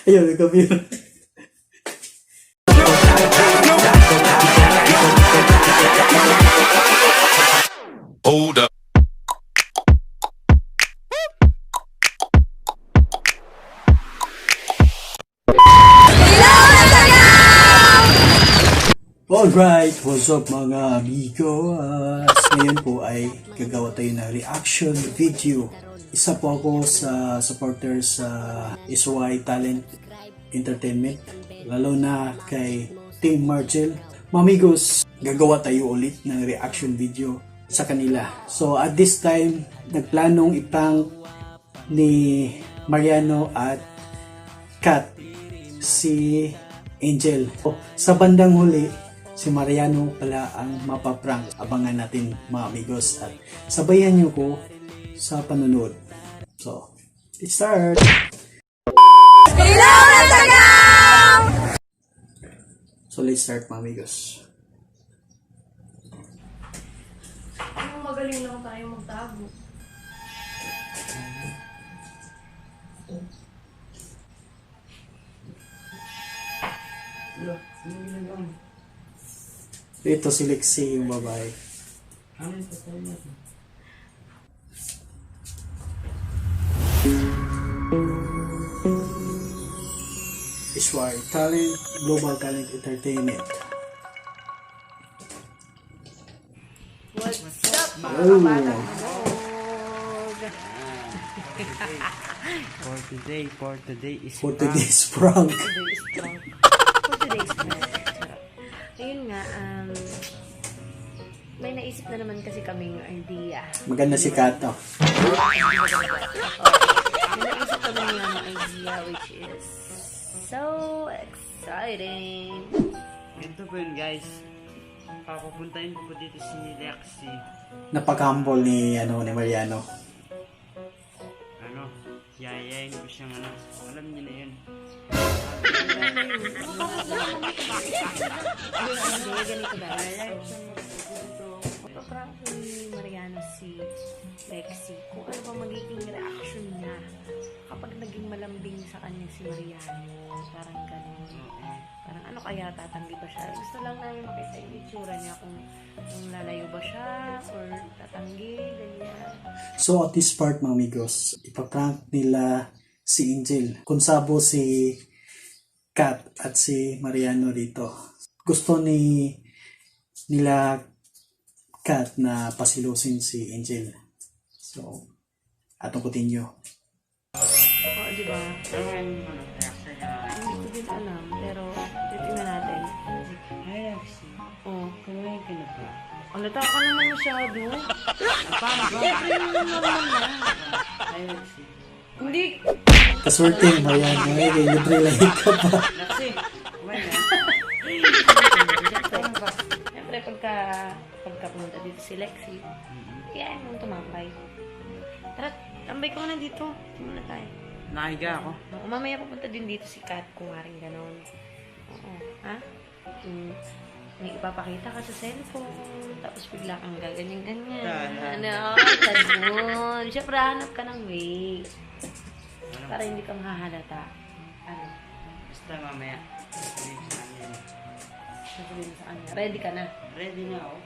Ayaw, may kamera. Hold up. Alright, what's up mga amigo? Ngayon po ay gagawa tayo ng reaction video. Isa po ako sa supporter sa SY Talent Entertainment, lalo na kay Team Margel. Mga amigos, gagawa tayo ulit ng reaction video sa kanila. So at this time, nagplanong iprank ni Mariano at Kat si Angel. Sa bandang huli, si Mariano pala ang mapaprank. Abangan natin mga amigos at sabayan nyo ko sa panunod. So, let's start! Hello, Latagaw! So, let's start mga amigos. Magaling lang tayo magtago. Ito si Lexi, yung babae. SY Talent, Global Talent Entertainment. What's up, mga Oh. kabatang For today is For today's prank. For today's prank. Ayun nga, may naisip na naman kasi kaming idea. Maganda si Kato. May naisip kami nga ng idea which is so exciting. Ito po yun guys. Papapuntahin ko po dito si Lexi. Napaka-humble ni Mariano. Yayayin ko siyang alam niyo na yun. Ganito guys. Papaprank ni Mariano si Lexi kung ano ba magiging reaction niya kapag naging malambing sa kanya si Mariano. Parang ganun. Parang ano kaya tatanggi ba siya? Gusto lang namin makita yung itsura niya kung lalayo ba siya or tatanggi, ganyan. So at this part mga amigos, ipaprank nila si Angel. Kung sabo si Kat at si Mariano dito. Gusto nila Kat na pasilusin si Angel. So, atong continue. Oo, di ba? Hindi ko din alam, pero titingnan natin. Hi Lexi. Oh, Kumain ka na ba? alata ka naman masyado. Paano ba? Siyempre yung naman na. Hi Lexi. Hindi. Kaswerte Mariano, libre lang ka pa. Lexi, kumain na. Siyempre, pagka pumunta dito si Lexi, kaya mong tumambay. Tara, tambay ko na dito. Simula tayo. Nahiga ako. Oo, mamaya pupunta din dito si Kat kung haring ganon. Oo, ha? May ipapakita ka sa cellphone, tapos bigla kang gaganyan-ganyan. Ano? Ganun. Siyempre, hanap ka ng way. Para hindi kang hahalata. Ano? Basta mamaya. Sasabihin sa kanya. Ready ka na? Ready na ako.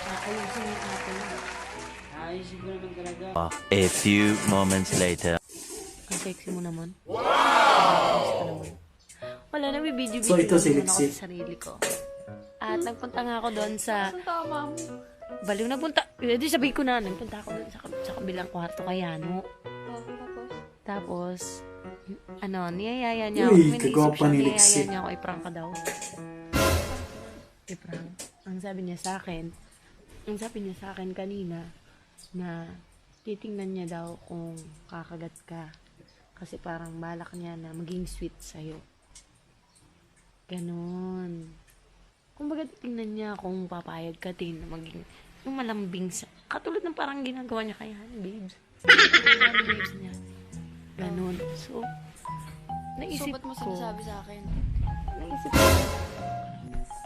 Ayusin yung atin. Ayusin ko naman talaga. A few moments later. Ang sexy mo naman. Sexy ka naman. Wala, nabibidyo-video So, ito si naman ako Lexi. sa sarili ko. At nagpunta nga ako doon sa... Baliw, nagpunta... Di sabihin ko na, nagpunta ako doon sa kabilang kwarto kay Hano. Tapos, niyayaya niya ako. Uy, May naisip kagwapa siya, ni niyayaya Lexi. niya ako, i-prank ka daw. I-prank. Ang sabi niya sa akin kanina, na titingnan niya daw kung kakagat ka. Kasi parang balak niya na maging sweet sa'yo. Ganon. Kumbaga titingnan niya kung papayag ka din na maging yung malambing sa... Katulad ng parang ginagawa niya kay Honey Babes. Honey Babes niya. Ganon. So, naisip ba't mo ko... sinasabi sa akin?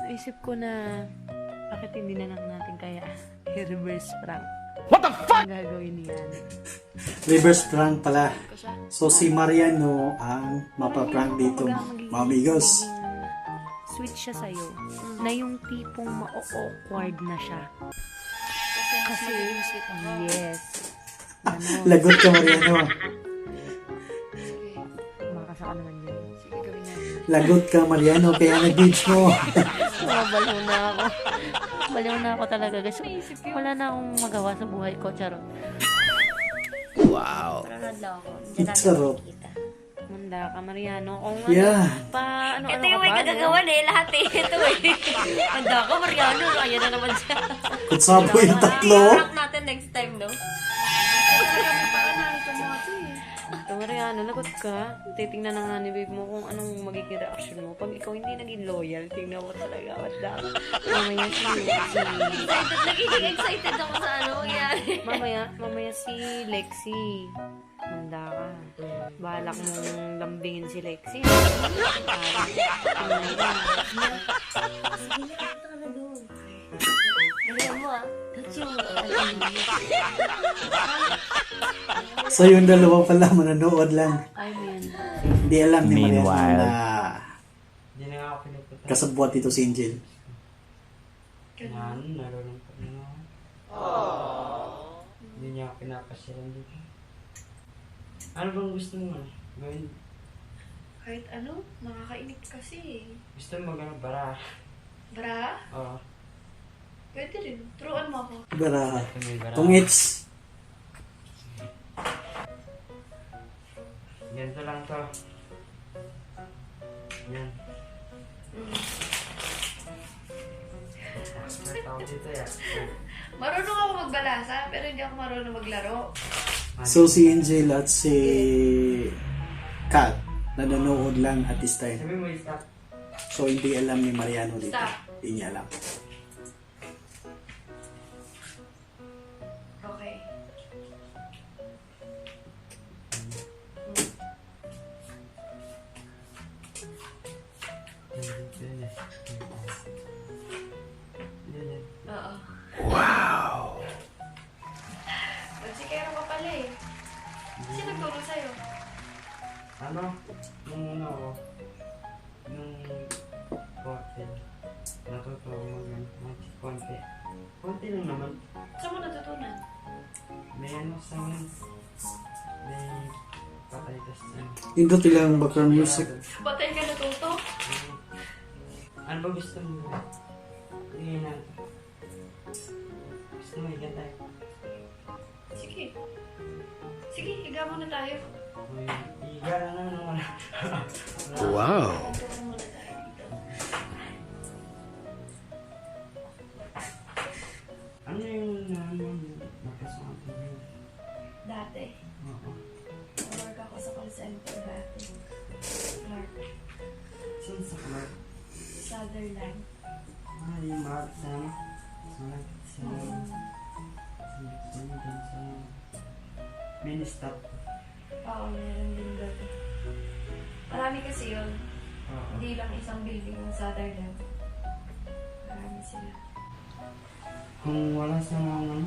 Naisip ko na bakit hindi na lang natin kaya i-reverse prank. Ang gagawin niyan. Reverse prank pala. Ko siya. So si Mariano ang mapaprank dito, mga amigos. Sweet siya sa'yo. Na yung tipong ma-awkward na siya. Kasi, yes. Ano, Lagot ka, Mariano. makakasa ka naman yun. Sige, gawin natin. Lagot ka, Mariano, kaya nag-beach mo. Baliw na ako. Baliw na ako talaga. Guys, wala na akong magawa sa buhay ko. Charot. Paranood lang ako. Diyan natin Charot. makikita. Manda ka, Mariano. Kung Yeah. ano Ito yung may kagagawan eh. Lahat eh. Ito eh. Handa ka, Mariano. Ayan na naman siya. Kutsabo yung tatlo. I-rock natin next time, no? Ito, Mariano, lagot ka. Titingnan na nga ni babe mo kung anong magiging reaction mo. Pag ikaw hindi naging loyal, tingnan mo talaga. Wala. Mamaya si Nagiging excited ako sa ano. Yan. Mamaya si Lexi. Manda ka. Balak mong lambingin si Lexi. Balihan mo ah. That's yung... So yung dalawa pala manonood lang. Ay, man. Hindi alam ni Mariano Meanwhile. na Hindi na nga ako pinupunta. kasabwat dito si Angel. Yan, nalulungkot na. Hindi niya ako pinapasyalan dito. Ano bang gusto mo gawin? Kahit ano, nakakainip kasi. Gusto mo magano bara? Bra? Oo. Pwede rin. Turuan mo ako. Bara. Gusto mo yung bara? Tungits. Ganito lang to. Yan. Expert ako dito ya. Marunong ako magbalasa, pero hindi ako marunong maglaro. So si Angel at si Kat nanonood lang at this time. Sabi mo stop. So hindi alam ni Mariano dito. Stop. Hindi niya alam. Okay. Oo. Wow! Nagsikero ka pala eh. Sino nagturo sa'yo? Ano? Nung ano ako, nung hotel, natuto ako konti. Konti lang naman. Saan mo natutunan? May ano sa amin. May patay tas Indot ilang background music. Batay ka natuto? Ano ba gusto mo? Tingin natin. Gusto mo ikatay? Sige. Sige, higa muna tayo. Iga na naman. Wow! Higa muna tayo dito. Ano yung nakasama ko yun? Dati, Oo. work ako sa call center dati. Clark, Saan sa Clark? Sutherland. Ah, yung mahal sa ano? Sa mini stop. Oo, meron din doon. Marami kasi yun. Oo. Hindi lang isang building ng Sutherland. Marami sila. Kung wala sa ano,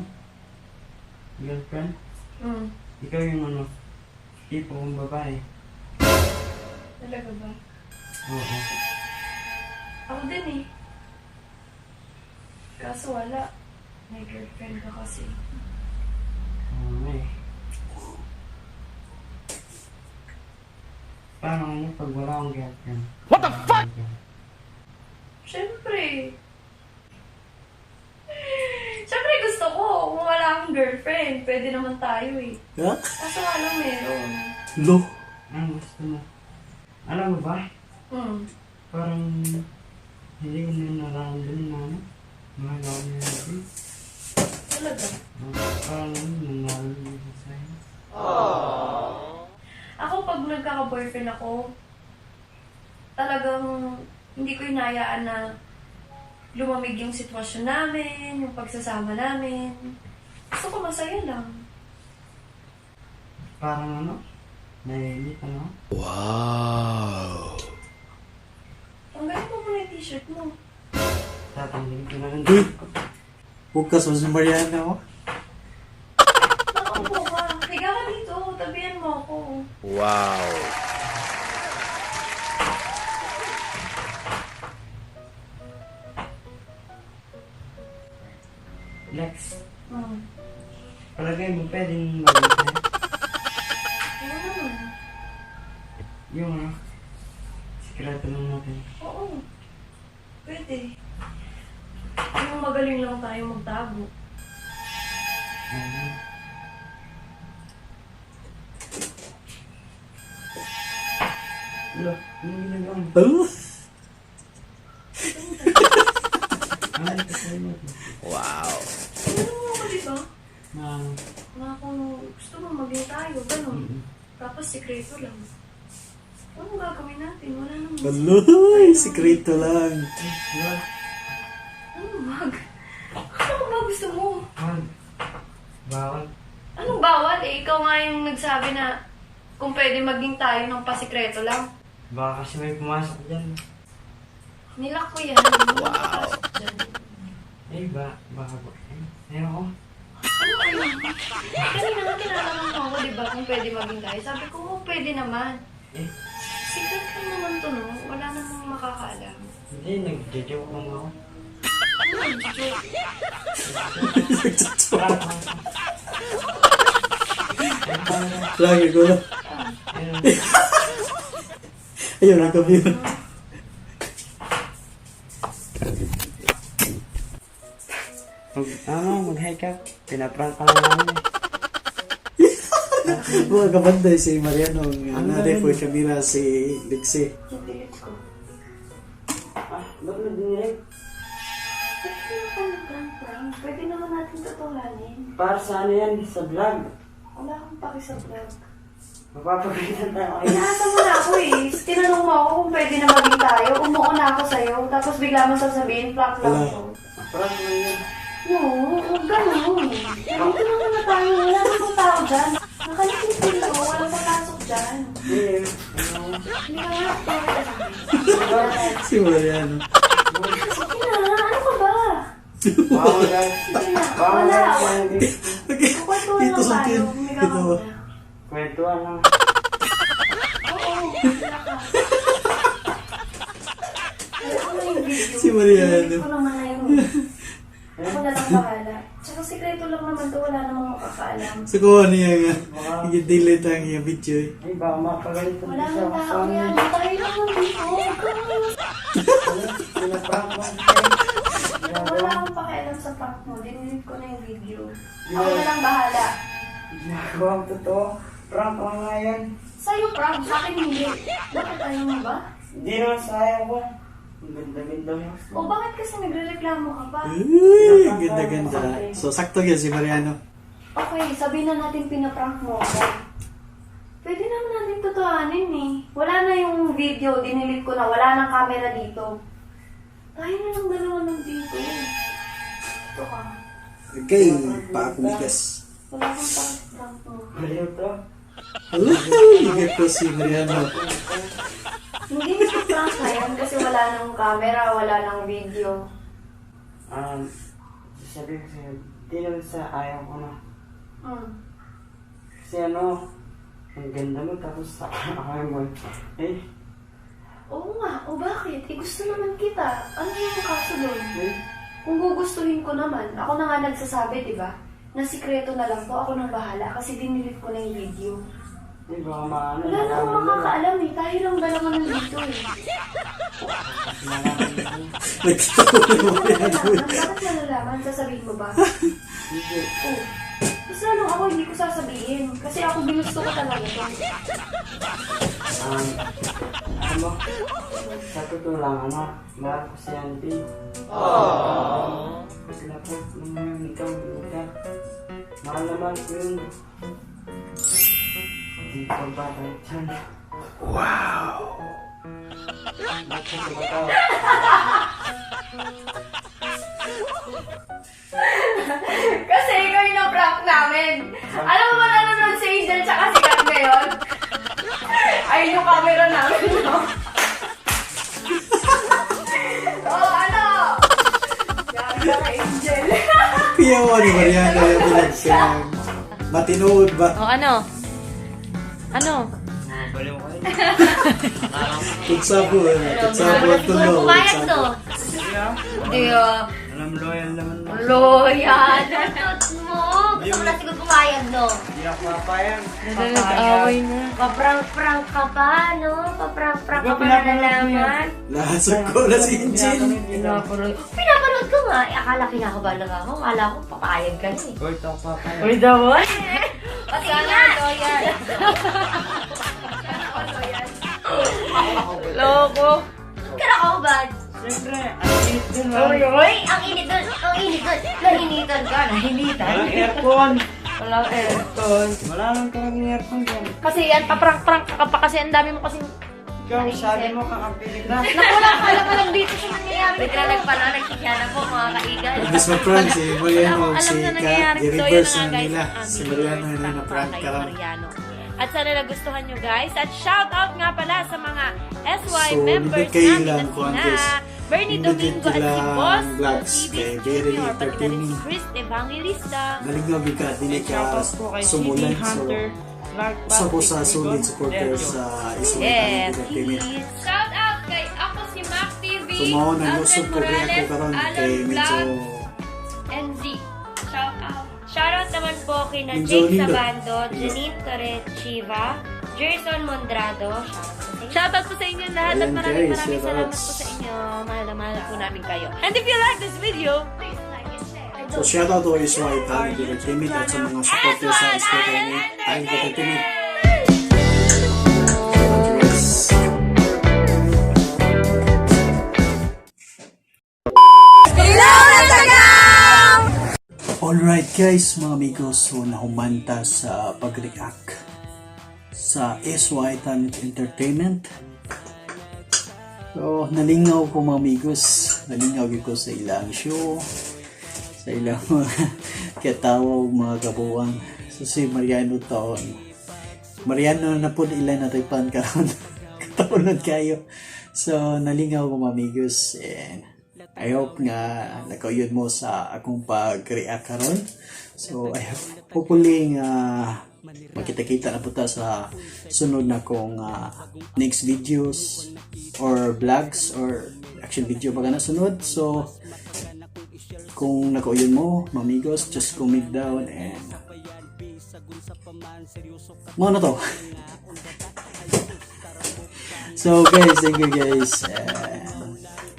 girlfriend, ikaw yung ano, tipo kong babae. Talaga ba? Oo. Ako din eh. Kaso wala. May girlfriend ka kasi. Oo eh. Paano ano pag wala akong girlfriend? What the fuck? Siyempre. Siyempre gusto ko. Kung wala akong girlfriend, pwede naman tayo eh. Ha? Kaso nga lang meron. Lo? Ano gusto mo? Alam mo ba? Parang hindi ko na nararamdaman na ano. Mahal ako niya natin. Talaga. Parang nararamdaman ko sa'yo. Ako pag nagkaka-boyfriend ako, talagang hindi ko hinayaan na lumamig yung sitwasyon namin, yung pagsasama namin. Gusto ko masaya lang. Parang ano? Naiinit ano? Wow! Tanggalin mo muna yung t-shirt mo. Tatanggalin ko na lang. Uy! Bukas mo si Mariano. Sabihan mo ako. Wow. Lex, Hmm. palagay mo pwedeng mag-isa? Oo naman. Yung sikreto lang natin. Oo. Pwede. Yung magaling lang tayo magtago. Wala, anong ginagawa mo? Ano? Ano ito sa'yo mo? Wow. Ano mo ako, di ba? Na, Na kung gusto mo maging tayo, gano'n. Tapos sikreto lang. Ano gagawin natin? Wala naman. Aloy, sikreto lang. wala. Ano mag? Ano ba gusto mo? Wag. Bawal. Anong bawal eh? Ikaw nga yung nagsabi na kung pwede maging tayo ng pasikreto lang. Baka kasi may pumasok dyan. Nilak ko yan. Wow. Eh, baka ba? Ayun ako. Ano kayo? Kanina nga tinatanong mo ako, di ba, kung pwede maging tayo. Sabi ko, oh, pwede naman. Eh, Secret lang naman to, no? Wala namang makakaalam. hindi, nag-joke lang ako. Lagi ko lang. Ayun, ang kami yun. Mag-hi ka. Pinaprank ka lang namin eh. Mga kabanday si Mariano, nanay po siya mira si Lexi. Delete ko. Ba't mo dinilig? Pwede naman natin tutuhanin. Para sa ano yan? Sa vlog. Wala akong paki sa vlog. Mapapagalitan tayo kayo. Inaasa mo na ako eh. Tinanong mo ako kung pwede na maging tayo. Umuo na ako sa'yo. Tapos bigla mo sasabihin, prank lang to. Prank mo yun. No, huwag ganun. Nandito naman na tayo. Wala namang tao dyan. Nakalitin sila. Walang papasok dyan. Eh, Hindi ka nga. Sorry ka sa Si Mariano. Sige na, ano ka ba? bawal guys. Sige na, Bawal wala. guys. Kukwentuhan Dito lang sa tayo. tin. Humiga ka Ito. muna. Kwentuhan lang. Oo, wala ka. Ayoko na yung video. Si Mariano. Pinili ko naman na yun. Ako na lang bahala. Tsaka sikreto lang naman to, wala namang makakaalam. So kung ano yan nga, i-delete ang iyong video eh. Eh, baka mapagalitan Wala siya. nang tao yan. Tayo lang nandito. Pinaprank mo. Wala akong pakialam sa prank mo. Dinilit ko na yung video. Ako na lang bahala. Ginagawa ang totoo. Prank lang nga yan. Sa'yo prank, sa akin hindi. Bakit ayaw mo ba? Hindi naman sayang ko. Ang ganda-ganda mo. O bakit kasi nagre-reklamo ka pa? Uy, ganda-ganda. So sakto yan si Mariano. Okay, sabihin na natin pinaprank mo ako. Pwede naman natin totohanin eh. Wala na yung video, dinilit ko na. Wala nang camera dito. Tayo na lang dalawa ng dito. Ito ka. Okay, paakumigas. Wala kang prank mo. Baliw to. Igat ko si Mariano. Hindi na prank na yan kasi wala nang camera, wala nang video. Sabi ko sa'yo, di naman sa ayaw ko na. Kasi ang ganda mo tapos sa ayaw mo. Eh, Oo nga, o bakit? Eh gusto naman kita. Ano yung kaso doon? eh, Kung gugustuhin ko naman, ako na nga nagsasabi, di ba? Na sikreto na lang to, ako nang bahala kasi dinilit ko na yung video. di ba maano? Wala na akong makakaalam eh, tayo lang dalawa ng dito eh. Nagkatawa na Mariano. Bakit nalalaman? Sasabihin mo ba? Hindi. Oo. Mas lalong ako hindi ko sasabihin kasi ako ginusto ko talaga to. Ano mo? Sa totoo lang, mahal ko si Auntie. Sila po, nung ikaw, mahal naman ko yun. Hindi ko ba tayo dyan? Wow! Bakit ba ito? Kasi ikaw yung na-prank namin. Alam mo ba nanonood si Angel tsaka si Kat ngayon? Ayun yung camera namin, no? Oh, ano? Gaga ka, Angel. Piyawa ni Mariano yung pinagsilang. Matinood ba? O ano? Ano? Baliw kayo. Tugsabo at Siguro tulo. pumayag to. Hindi ah. Alam, loyal naman mo. Loyal. Tutot mo. Gusto mo na siguro pumayag, no? Hindi ako papayag. Nag-away na. Paprank-prank ka pa, no? Paprank-prank ka Ikaw, pa na pinapanood ko nalaman. Lasag ko na si Injil. Pinapanood ko nga. Akala kinakabahan lang ako. Akala ko papayag ka na eh. Uy, ito ako papayag. Uy, daw. Pati nga. Loyal. Loko. Kinakabahan. Siyempre, ang init dun, Uy, ang init doon. Ang init doon. Nahinitan ka. Nahinitan. walang aircon. Walang aircon. Wala lang talagang aircon dyan. Kasi yan, paprank-prank ka pa kasi ang dami mo kasing... Ikaw, sabi mo kakapilig na. Nakulang kala ka lang dito sa nangyayari. Bigla nagpala. Nagsisya na po mga kaigan. Imbis ma-prank si Mariano, Alam si na Kat, nangyayari. So, yun i-reverse na nga na guys. nila. ang Si aming Mariano na prank na-prank kay ka lang. Mariano. At sana nagustuhan nyo guys. At shout out nga pala sa mga SY So, members nindot kayo namin lang, na Kuantes. sina Bernie Nindot Domingo at si lang Boss vlogs TV kay very Junior. Pati na rin si entertaining. Chris Evangelista. Nalingaw ka, dili ka Shoutout po kay sumulan. CD So, Hunter. isa po sa solid supporters sa Isla Yes, Entertainment. please. Shout out kay ako si Mac TV. So, mga nag-usap ko kaya ako karon kay medyo NZ. Shout out. Shout out naman po kay na Medyo Jake lindo. Sabando, Janine Correchiva, Jerson Mondrado. Shout out po sa inyo lahat at Ayan, maraming guys, maraming shout salamat outs. po sa inyo. Mahal na mahal po namin kayo. And if you like this video, please like and share. So, shout out to SY Talent Entertainment at sa mga supporters sa Isla Talent Entertainment. Yes. Alright guys, mga amigos, so nahumanta sa pag-react sa SY Talent Entertainment. So, nalingaw ko mga amigos, nalingaw ko sa ilang show, sa ilang mga katawag, mga kabuwang. So, si Mariano taon. Mariano na po ilan na taypan karon katawag kayo. So, nalingaw ko mga amigos, and I hope nga nakayod mo sa akong pag-react karon. So, I hope hopefully nga makita-kita na po ta sa sunod na kong next videos or vlogs or action video pa na sunod. So, kung nakayod mo, mga amigos, just comment down and mo na to. So, guys, thank you guys.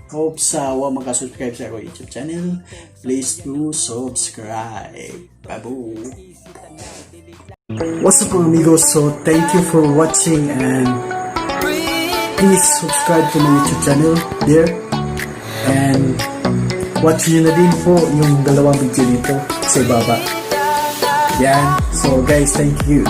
Hope sa wa makasubscribe sa ako YouTube channel, please do subscribe. Babu! What's up mga amigos? So thank you for watching and please subscribe to my YouTube channel there and watch nyo na din po yung dalawang video dito sa ibaba. Yan. So guys, thank you.